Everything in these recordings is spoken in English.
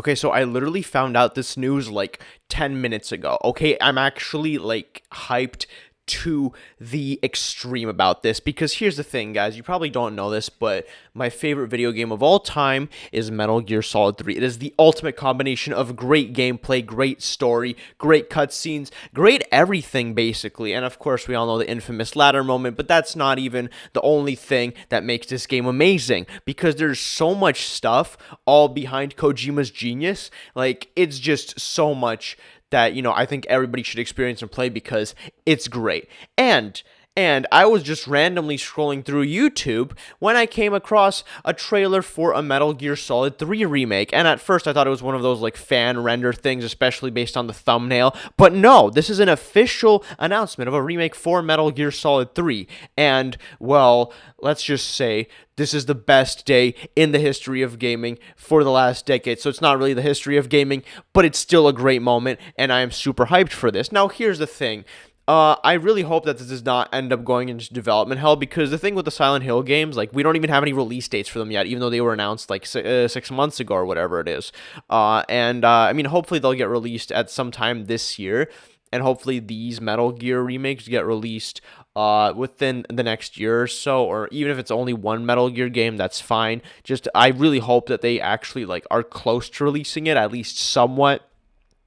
Okay, so I literally found out this news like 10 minutes ago. Okay, I'm actually like hyped to the extreme about this because here's the thing, guys. You probably don't know this, but my favorite video game of all time is Metal Gear Solid 3. It is the ultimate combination of great gameplay, great story, great cutscenes, great everything, basically. And of course, we all know the infamous ladder moment, but that's not even the only thing that makes this game amazing because there's so much stuff all behind Kojima's genius. Like, it's just so much that, I think everybody should experience and play because it's great. And I was just randomly scrolling through YouTube when I came across a trailer for a Metal Gear Solid 3 remake. And at first I thought it was one of those like fan render things, especially based on the thumbnail. But no, this is an official announcement of a remake for Metal Gear Solid 3. And, well, let's just say this is the best day in the history of gaming for the last decade. So it's not really the history of gaming, but it's still a great moment, and I am super hyped for this. Now, here's the thing. I really hope that this does not end up going into development hell, because the thing with the Silent Hill games, like, we don't even have any release dates for them yet, even though they were announced like 6 months ago or whatever it is. I mean, hopefully they'll get released at some time this year, and hopefully these Metal Gear remakes get released within the next year or so, or even if it's only one Metal Gear game, that's fine. Just, I really hope that they actually like are close to releasing it, at least somewhat,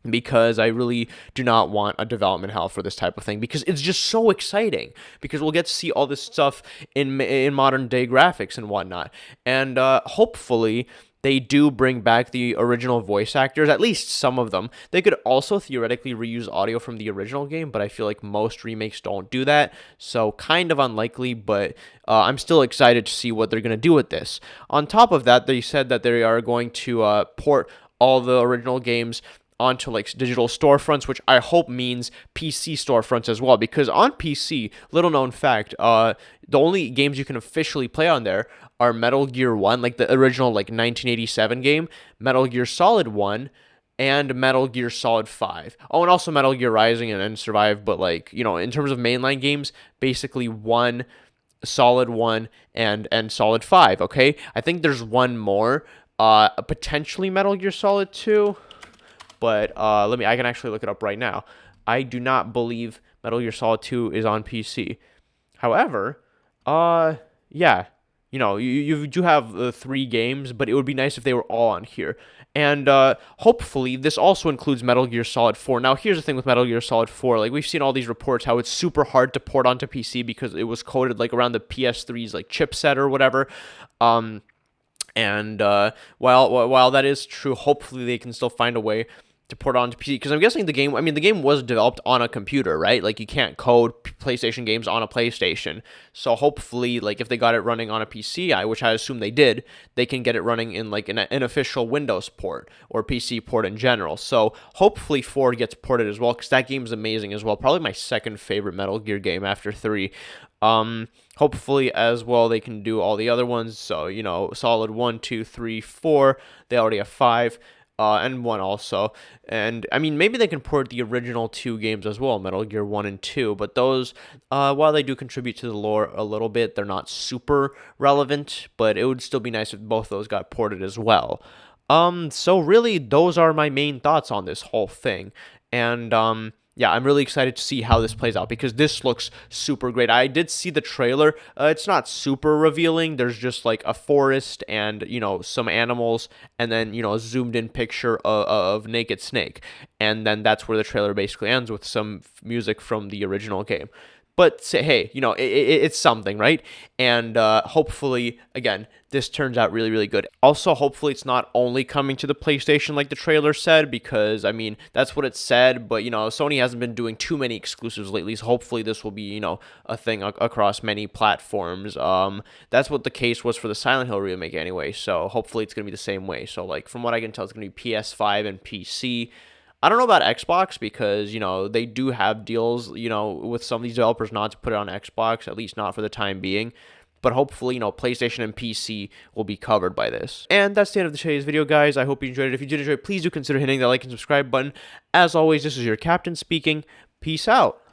because I really do not want a development hell for this type of thing, because it's just so exciting, because we'll get to see all this stuff in modern day graphics and whatnot, and hopefully they do bring back the original voice actors, at least some of them. They could also theoretically reuse audio from the original game, but I feel like most remakes don't do that, so kind of unlikely, but I'm still excited to see what they're going to do with this. On top of that, they said that they are going to port all the original games onto like digital storefronts, which I hope means PC storefronts as well, because on PC, little known fact, the only games you can officially play on there are Metal Gear 1, like the original like 1987 game, Metal Gear Solid 1, and Metal Gear Solid 5. Oh, and also Metal Gear Rising and Survive, but like, in terms of mainline games, basically 1, Solid 1, and Solid 5, okay? I think there's one more, potentially Metal Gear Solid 2, but I can actually look it up right now. I do not believe Metal Gear Solid 2 is on PC. However, yeah, you do have 3 games, but it would be nice if they were all on here. And hopefully this also includes Metal Gear Solid 4. Now, here's the thing with Metal Gear Solid 4. Like, we've seen all these reports how it's super hard to port onto PC because it was coded like around the PS3's like chipset or whatever. While that is true, hopefully they can still find a way to port onto PC, because I'm guessing the game was developed on a computer, right? Like, you can't code PlayStation games on a PlayStation. So hopefully, like, if they got it running on a PC, which I assume they did, they can get it running in like an official Windows port or PC port in general. So hopefully 4 gets ported as well, because that game is amazing as well. Probably my second favorite Metal Gear game after 3. Hopefully as well they can do all the other ones. So, Solid 1, 2, 3, 4. They already have 5. And 1 also. And, I mean, maybe they can port the original 2 games as well, Metal Gear 1 and 2, but those, while they do contribute to the lore a little bit, they're not super relevant, but it would still be nice if both those got ported as well. So really, those are my main thoughts on this whole thing, and, yeah, I'm really excited to see how this plays out, because this looks super great. I did see the trailer. It's not super revealing. There's just like a forest and, some animals, and then, a zoomed in picture of Naked Snake. And then that's where the trailer basically ends, with some music from the original game. But say, hey, it's something, right? And hopefully, again, this turns out really, really good. Also, hopefully it's not only coming to the PlayStation like the trailer said, because, I mean, that's what it said, but, Sony hasn't been doing too many exclusives lately, so hopefully this will be, a thing across many platforms. That's what the case was for the Silent Hill remake anyway, so hopefully it's going to be the same way. So, like, from what I can tell, it's going to be PS5 and PC. I don't know about Xbox, because, they do have deals, with some of these developers not to put it on Xbox, at least not for the time being. But hopefully, PlayStation and PC will be covered by this. And that's the end of today's video, guys. I hope you enjoyed it. If you did enjoy it, please do consider hitting that like and subscribe button. As always, this is your captain speaking. Peace out.